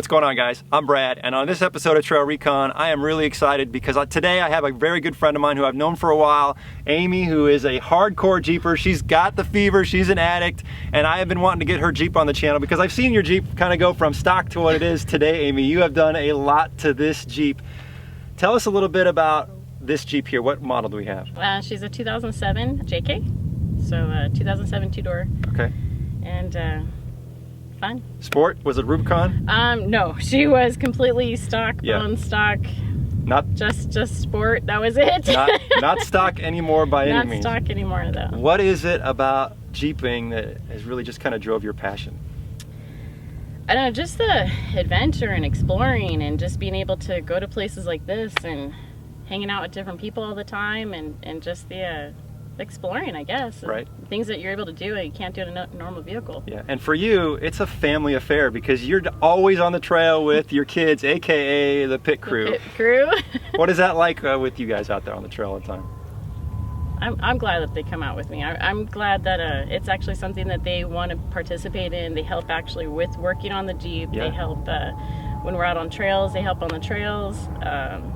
going on, guys? I'm Brad, and on this episode of TrailRecon, I am really excited because today I have a very good friend of mine who I've known for a while, Amy, who is a hardcore Jeeper. She's got the fever, she's an addict, and I have been wanting to get her Jeep on the channel because I've seen your Jeep kind of go from stock to what it is today, Amy. You have done a lot to this Jeep. Tell us a little bit about this Jeep here. What model do we have? She's a 2007 JK, so 2007 two-door. Okay. And fun. Sport? Was it Rubicon? No, she was completely stock, bone stock. Not just sport. That was it. not stock anymore by any means. Not stock anymore, though. What is it about Jeeping that has really just kind of drove your passion? I don't know, just the adventure and exploring and just being able to go to places like this and hanging out with different people all the time and just the exploring, I guess. Right. Things that you're able to do that you can't do in a normal vehicle. Yeah, and for you, it's a family affair because you're always on the trail with your kids, aka the pit crew. The pit crew. What is that like with you guys out there on the trail all the time? I'm glad that they come out with me. I'm glad that it's actually something that they want to participate in. They help actually with working on the Jeep. Yeah. They help when we're out on trails, they help on the trails.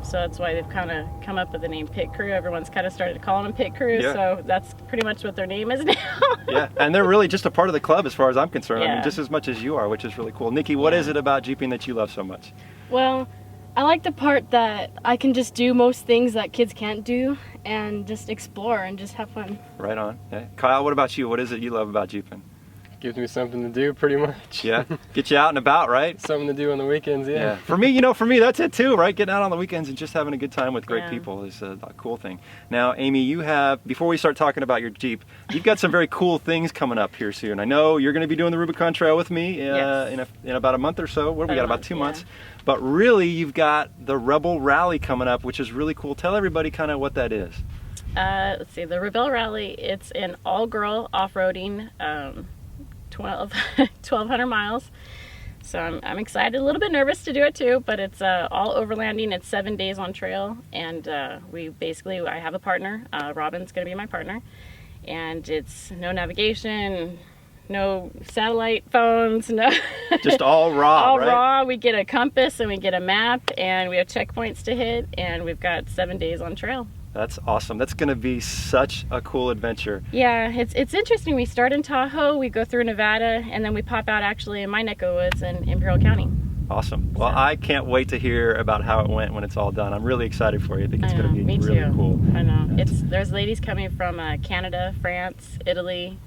So that's why they've kind of come up with the name Pit Crew. Everyone's kind of started calling them Pit Crew, so that's pretty much what their name is now. Yeah, and they're really just a part of the club as far as I'm concerned. Yeah. I mean, just as much as you are, which is really cool. Nikki, what is it about Jeeping that you love so much? Well, I like the part that I can just do most things that kids can't do and just explore and just have fun. Right on. Yeah. Kyle, what about you? What is it you love about Jeeping? Gives me something to do, pretty much. Yeah, get you out and about, right? Something to do on the weekends, yeah. For me, that's it too, right? Getting out on the weekends and just having a good time with great people is a cool thing. Now, Amy, you have, before we start talking about your Jeep, you've got some very cool things coming up here soon. I know you're going to be doing the Rubicon Trail with me in about a month or so. What do we got, about 2 months? But really, you've got the Rebelle Rally coming up, which is really cool. Tell everybody kind of what that is. Let's see, the Rebelle Rally, it's an all-girl off-roading 1,200 miles. So I'm excited, a little bit nervous to do it too, but it's all overlanding. It's 7 days on trail, and I have a partner. Robin's going to be my partner, and it's no navigation, no satellite phones, no. Just all raw, all right? raw. We get a compass and we get a map, and we have checkpoints to hit, and we've got 7 days on trail. That's awesome. That's going to be such a cool adventure. Yeah, it's interesting. We start in Tahoe, we go through Nevada, and then we pop out actually in my neck of the woods in Imperial County. Awesome. Well, I can't wait to hear about how it went when it's all done. I'm really excited for you. I think it's going to be really cool. I know. There's ladies coming from Canada, France, Italy,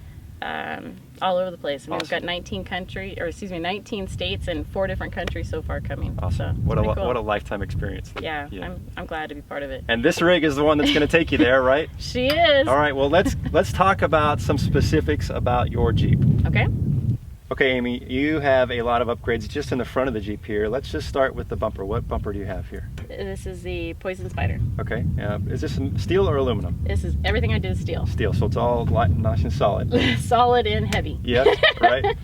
all over the place. I mean, we've got 19 states and 4 different countries so far coming. Awesome. So what a lifetime experience. Yeah. I'm glad to be part of it. And this rig is the one that's going to take you there, right? She is. All right. Well, let's talk about some specifics about your Jeep. Okay. Okay, Amy, you have a lot of upgrades just in the front of the Jeep here. Let's just start with the bumper. What bumper do you have here? This is the Poison Spider. Okay. Is this steel or aluminum? This is, everything I did is steel. Steel, so it's all nice and solid. Solid and heavy. Yes, right.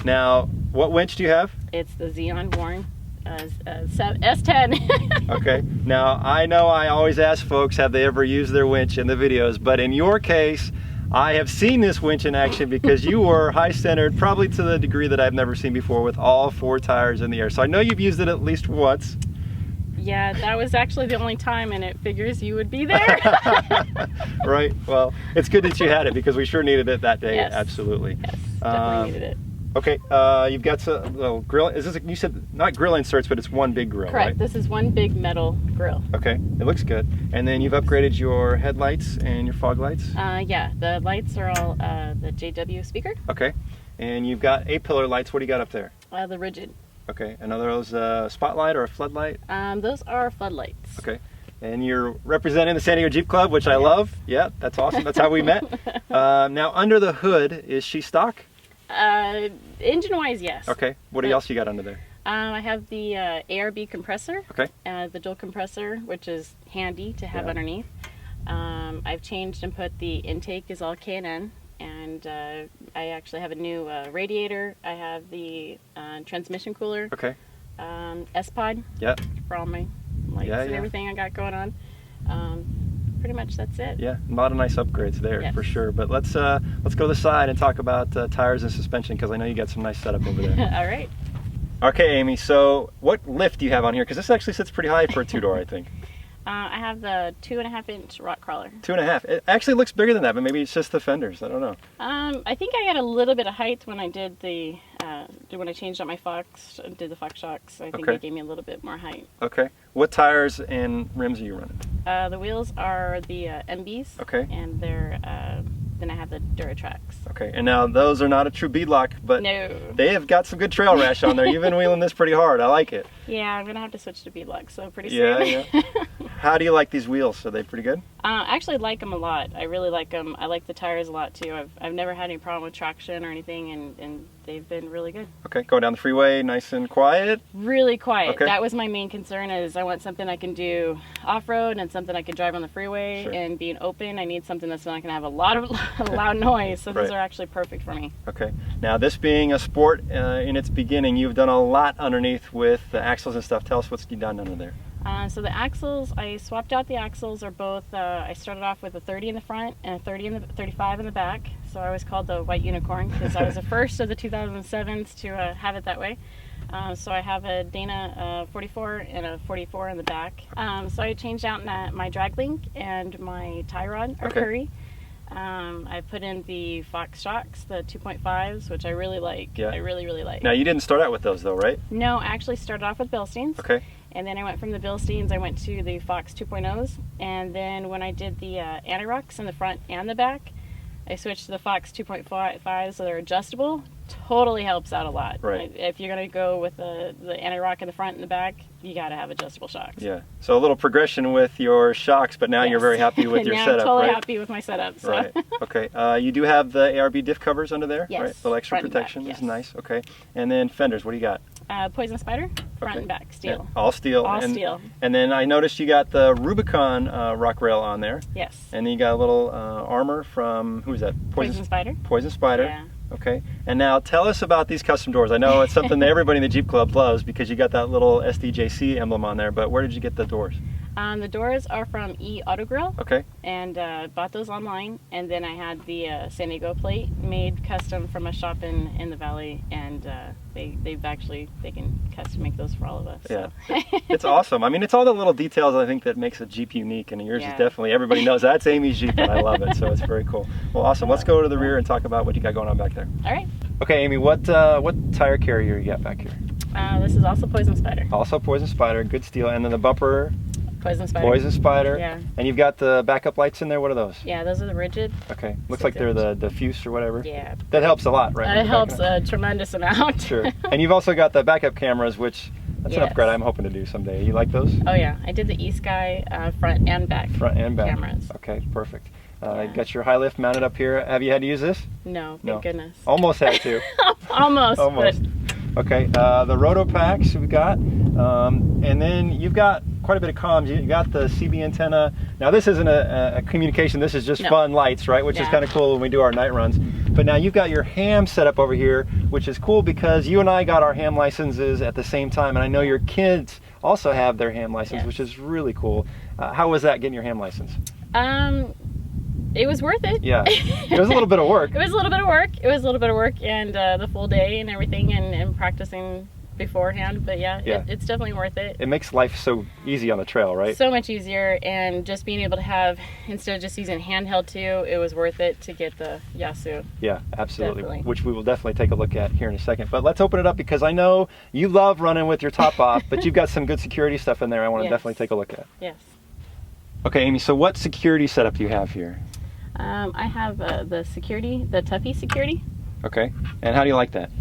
Now, what winch do you have? It's the Xeon Warren S10. Okay. Now, I know I always ask folks, have they ever used their winch in the videos? But in your case, I have seen this winch in action because you were high-centered, probably to the degree that I've never seen before, with all 4 tires in the air. So I know you've used it at least once. Yeah, that was actually the only time, and it figures you would be there. Right. Well, it's good that you had it because we sure needed it that day. Yes. Absolutely. Yes, definitely needed it. Okay, you've got some little grill. Is this? You said not grill inserts, but it's one big grill, correct. Right? This is one big metal grill. Okay, it looks good. And then you've upgraded your headlights and your fog lights. Yeah, the lights are all the JW speaker. Okay, and you've got A-pillar lights. What do you got up there? The rigid. Okay, and are those a spotlight or a floodlight? Those are floodlights. Okay, and you're representing the San Diego Jeep Club, which I love. Yeah, that's awesome. That's how we met. Now, under the hood, is she stock? Engine-wise, yes. Okay. What else you got under there? I have the ARB compressor. Okay. The dual compressor, which is handy to have underneath. I've changed and put the intake is all K&N, and I actually have a new radiator. I have the transmission cooler. Okay. S-Pod. Yeah. For all my lights and everything I got going on. Pretty much that's it. Yeah, a lot of nice upgrades there for sure. But let's go to the side and talk about tires and suspension because I know you got some nice setup over there. All right. Okay, Amy, so what lift do you have on here? Because this actually sits pretty high for a two-door, I think. I have the 2.5-inch rock crawler. 2.5. It actually looks bigger than that, but maybe it's just the fenders. I don't know. I think I got a little bit of height when I did when I changed out my Fox, did the Fox shocks. I think they gave me a little bit more height. Okay. What tires and rims are you running? The wheels are the MBs. Okay. And they're then I have the Duratrax. Okay. And now those are not a true beadlock, but no. They have got some good trail rash on there. You've been wheeling this pretty hard. I like it. Yeah, I'm gonna have to switch to beadlock, so pretty soon. Yeah. How do you like these wheels? Are they pretty good? I actually like them a lot. I really like them. I like the tires a lot too. I've never had any problem with traction or anything, and they've been really good. Okay, going down the freeway, nice and quiet? Really quiet. Okay. That was my main concern, is I want something I can do off-road and something I can drive on the freeway. Sure. And being open, I need something that's not going to have a lot of loud noise, so those are actually perfect for me. Okay. Now, this being a sport in its beginning, you've done a lot underneath with the axles and stuff. Tell us what's done under there. So the axles, I swapped out the axles. Are both. I started off with a 30 in the front and a 35 in the back. So I was called the White Unicorn because I was the first of the 2007s to have it that way. So I have a Dana 44 and a 44 in the back. So I changed out my drag link and my tie rod or Curry. I put in the Fox shocks, the 2.5s, which I really like. Yeah. I really like. Now, you didn't start out with those though, right? No, I actually started off with Bilsteins. Okay. And then I went from the Bilsteins, I went to the Fox 2.0s. And then when I did the anti-rocks in the front and the back, I switched to the Fox 2.5s, so they're adjustable. Totally helps out a lot. Right. If you're going to go with the anti-rock in the front and the back, you got to have adjustable shocks. Yeah. So a little progression with your shocks, but now you're very happy with your now setup, I'm totally right? happy with my setup. So. Right. Okay. You do have the ARB diff covers under there, yes. right? A little extra Front protection and back, is yes. nice. Okay. And then fenders, what do you got? Poison Spider, front and back, steel. Yeah, all steel. All steel. And then I noticed you got the Rubicon rock rail on there. Yes. And then you got a little armor from, who is that? Poison Spider. Poison Spider. Yeah. Okay. And now tell us about these custom doors. I know it's something that everybody in the Jeep Club loves because you got that little SDJC emblem on there, but where did you get the doors? The doors are from Auto Grill. Okay. And bought those online, and then I had the San Diego plate made custom from a shop in the valley, and they can custom make those for all of us. Yeah, so. It's awesome. I mean, it's all the little details I think that makes a Jeep unique, and yours is definitely, everybody knows that's Amy's Jeep, and I love it, so it's very cool. Well, awesome. Let's go to the rear and talk about what you got going on back there. All right. Okay, Amy, what tire carrier you got back here? This is also Poison Spider. Also Poison Spider, good steel, and then the bumper. Poison Spider. Poison Spider. Yeah. And you've got the backup lights in there. What are those? Yeah, those are the rigid. Okay. Looks like they're the diffuse or whatever. Yeah. That helps a lot, right? It helps a tremendous amount. Sure. And you've also got the backup cameras, which that's an upgrade I'm hoping to do someday. You like those? Oh yeah, I did the eSky front and back. Front and back. Cameras. Okay, perfect. Got your high lift mounted up here. Have you had to use this? No, thank goodness. Almost had to. Almost. Almost. Okay, the roto packs we've got, and then you've got quite a bit of comms. You got the CB antenna. Now this isn't a communication, this is just fun lights, right? Which is kind of cool when we do our night runs. But now you've got your ham set up over here, which is cool because you and I got our ham licenses at the same time, and I know your kids also have their ham license, which is really cool. How was that, getting your ham license? It was worth it. Yeah, it was a little bit of work. It was a little bit of work. It was a little bit of work, and the full day and everything, and practicing beforehand. But yeah. It's definitely worth it. It makes life so easy on the trail, right? So much easier, and just being able to have, instead of just using handheld too, it was worth it to get the Yasu. Yeah, absolutely. Definitely. Which we will definitely take a look at here in a second. But let's open it up because I know you love running with your top off, but you've got some good security stuff in there I want to definitely take a look at. Yes. Okay, Amy, so what security setup do you have here? I have the security, the Tuffy security. Okay, and how do you like that?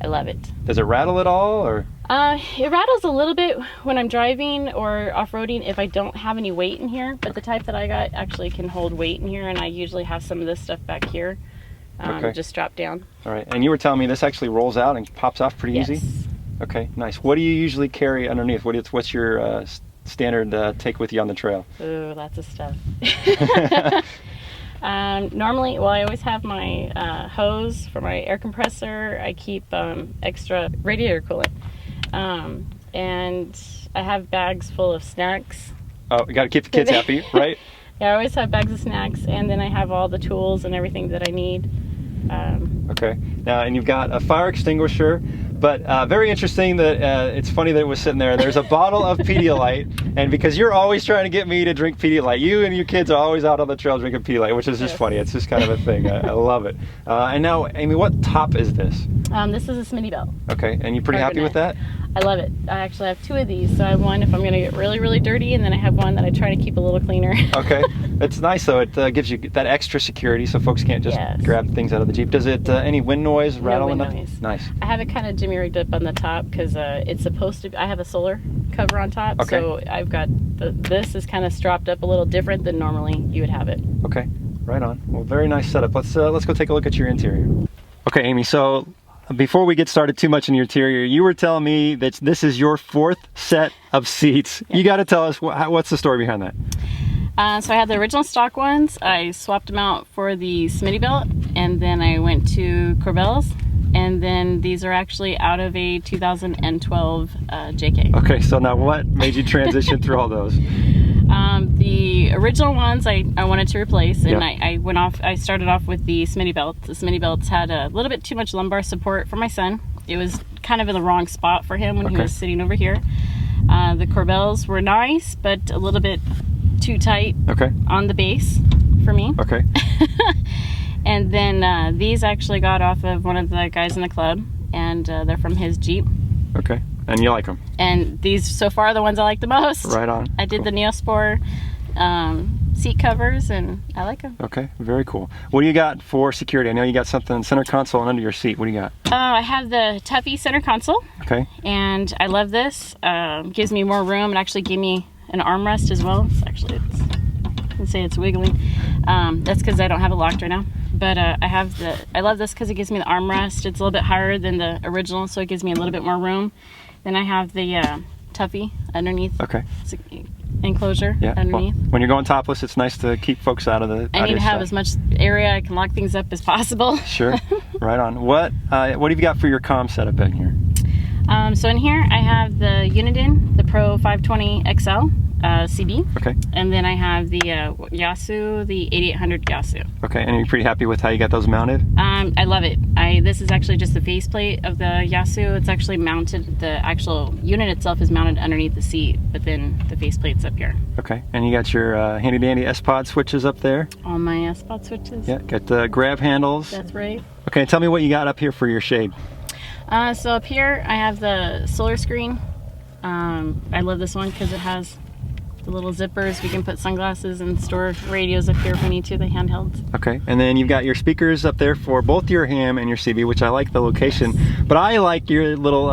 I love it. Does it rattle at all, or? It rattles a little bit when I'm driving or off-roading if I don't have any weight in here, but the type that I got actually can hold weight in here, and I usually have some of this stuff back here, just strapped down. All right, and you were telling me this actually rolls out and pops off pretty easy? Okay, nice. What do you usually carry underneath? What's your standard take with you on the trail? Ooh, lots of stuff. Normally, I always have my hose for my air compressor. I keep extra radiator coolant. And I have bags full of snacks. Oh, you got to keep the kids happy, right? Yeah, I always have bags of snacks, and then I have all the tools and everything that I need. Okay. Now, and you've got a fire extinguisher, But very interesting that it's funny that it was sitting there. There's a bottle of Pedialyte, and because you're always trying to get me to drink Pedialyte, you and your kids are always out on the trail drinking Pedialyte, which is just funny. It's just kind of a thing. I love it. And now, Amy, what top is this? This is a Smitty belt. Okay, and you pretty happy with that? I love it. I actually have 2 of these. So I have one if I'm going to get really, really dirty, and then I have one that I try to keep a little cleaner. Okay. It's nice though. It gives you that extra security so folks can't just grab things out of the Jeep. Does it any wind noise, rattle? No wind noise. Nice. I have it kind of jimmy rigged up on the top because it's supposed to be, I have a solar cover on top. Okay. So I've got, this is kind of stropped up a little different than normally you would have it. Okay. Right on. Well, very nice setup. Let's go take a look at your interior. Okay, Amy, so before we get started too much in your interior, you were telling me that this is your 4th set of seats. Yeah. You got to tell us what's the story behind that. So I had the original stock ones. I swapped them out for the Smitty belt, and then I went to Corbell's, and then these are actually out of a 2012 JK. Okay, so now what made you transition through all those? The original ones I wanted to replace, and I started off with the Smitty belt. The Smitty belts had a little bit too much lumbar support for my son. It was kind of in the wrong spot for him when he was sitting over here. The Corbell's were nice, but a little bit too tight on the base for me. Okay. And then these actually got off of one of the guys in the club, and they're from his Jeep. Okay. And you like them? And these, so far, are the ones I like the most. Right on. I did the Neospore seat covers, and I like them. Okay, very cool. What do you got for security? I know you got something center console and under your seat. What do you got? I have the Tuffy center console. Okay. And I love this. Gives me more room. It actually gave me an armrest as well. I can say it's wiggling. That's because I don't have it locked right now. But I love this because it gives me the armrest. It's a little bit higher than the original, so it gives me a little bit more room. Then I have the Tuffy underneath. Okay. Enclosure underneath. Well, when you're going topless, it's nice to keep folks out of the. I need to have as much area I can lock things up as possible. Sure. Right on. What have you got for your comm setup in here? So in here I have the Uniden, the Pro 520 XL CB. Okay. And then I have the Yasu, the 8800 Yasu. Okay. And you're pretty happy with how you got those mounted? I love it. This is actually just the faceplate of the Yasu. It's actually mounted. The actual unit itself is mounted underneath the seat, but then the faceplate's up here. Okay. And you got your handy dandy S-Pod switches up there? All my S-Pod switches. Yeah. Got the grab handles. That's right. Okay. Tell me what you got up here for your shade. So up here I have the solar screen. I love this one because it has the little zippers. We can put sunglasses and store radios up here if we need to, the handhelds. Okay, and then you've got your speakers up there for both your ham and your CB, which I like the location. Yes. But I like your little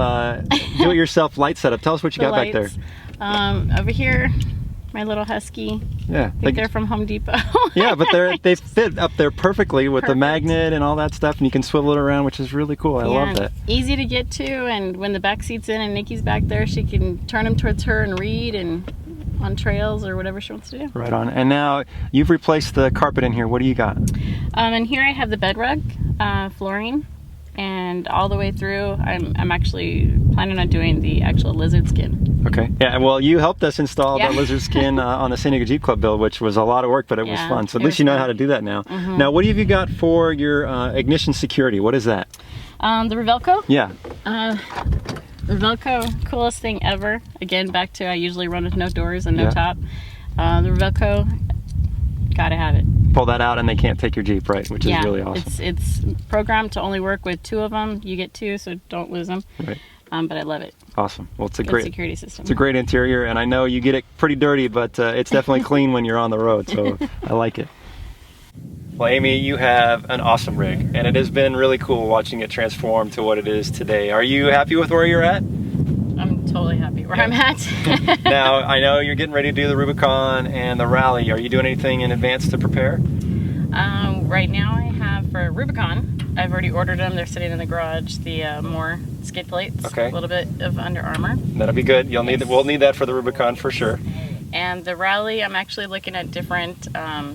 do-it-yourself light setup. Tell us what you got back there. Over here, my little Husky. Yeah, I think they're from Home Depot. Yeah, but they fit up there perfectly with the magnet and all that stuff, and you can swivel it around, which is really cool. I love that. Easy to get to, and when the back seat's in and Nikki's back there, she can turn them towards her and read and on trails or whatever she wants to do. Right on. And now you've replaced the carpet in here. What do you got? And here I have the bed rug flooring, and all the way through I'm actually planning on doing the actual lizard skin. Okay. Yeah, well, you helped us install the lizard skin on the San Diego Jeep Club build, which was a lot of work, but it was fun. So at least you know how to do that now. Mm-hmm. Now, what have you got for your ignition security? What is that? The Rebelco? Yeah. Rebelco, coolest thing ever. Again, back to I usually run with no doors and no top. The Rebelco, gotta have it. Pull that out and they can't take your Jeep, right? Which is really awesome. It's programmed to only work with 2 of them. You get 2, so don't lose them. Right. But I love it. Awesome. Well, it's a great security system. It's a great interior, and I know you get it pretty dirty, but it's definitely clean when you're on the road, so I like it. Well, Amy, you have an awesome rig, and it has been really cool watching it transform to what it is today. Are you happy with where you're at? I'm totally happy where I'm at. Now, I know you're getting ready to do the Rubicon and the Rally. Are you doing anything in advance to prepare? Right now I have for Rubicon, I've already ordered them. They're sitting in the garage, the more skid plates, a little bit of Under Armour. That'll be good. We'll need that for the Rubicon for sure. And the Rally, I'm actually looking at different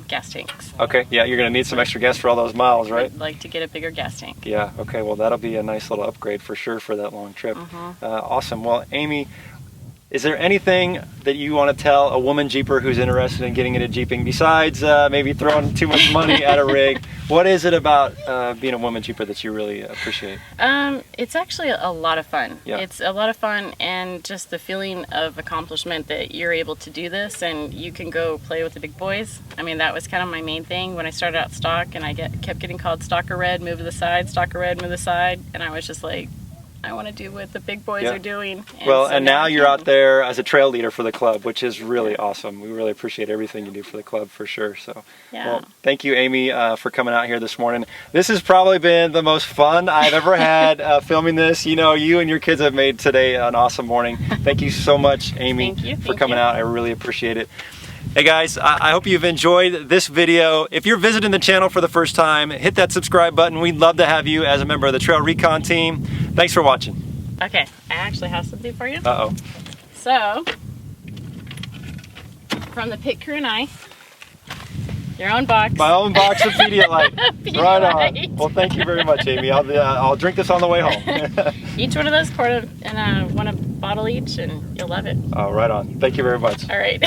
gas tanks. Okay, yeah, you're going to need some extra gas for all those miles, right? I'd like to get a bigger gas tank. Yeah, okay, well that'll be a nice little upgrade for sure for that long trip. Awesome. Well, Amy, is there anything that you want to tell a woman Jeeper who's interested in getting into Jeeping besides maybe throwing too much money at a rig? What is it about being a woman Jeeper that you really appreciate? It's actually a lot of fun. Yeah. It's a lot of fun, and just the feeling of accomplishment that you're able to do this and you can go play with the big boys. I mean, that was kind of my main thing when I started out stock, and I kept getting called Stalker Red, move to the side, Stalker Red, move to the side, and I was just like, I want to do what the big boys are doing. And now you're out there as a trail leader for the club, which is really awesome. We really appreciate everything you do for the club for sure. So, well, thank you, Amy, for coming out here this morning. This has probably been the most fun I've ever had filming this. You know, you and your kids have made today an awesome morning. Thank you so much, Amy, for coming out. I really appreciate it. Hey guys, I hope you've enjoyed this video. If you're visiting the channel for the first time, hit that subscribe button. We'd love to have you as a member of the TrailRecon team. Thanks for watching. Okay, I actually have something for you. Uh-oh. So, from the pit crew and I, your own box. My own box of Pedialyte. Right on. Well, thank you very much, Amy. I'll drink this on the way home. Each one of those, pour it in one a bottle each, and you'll love it. Oh, right on. Thank you very much. All right.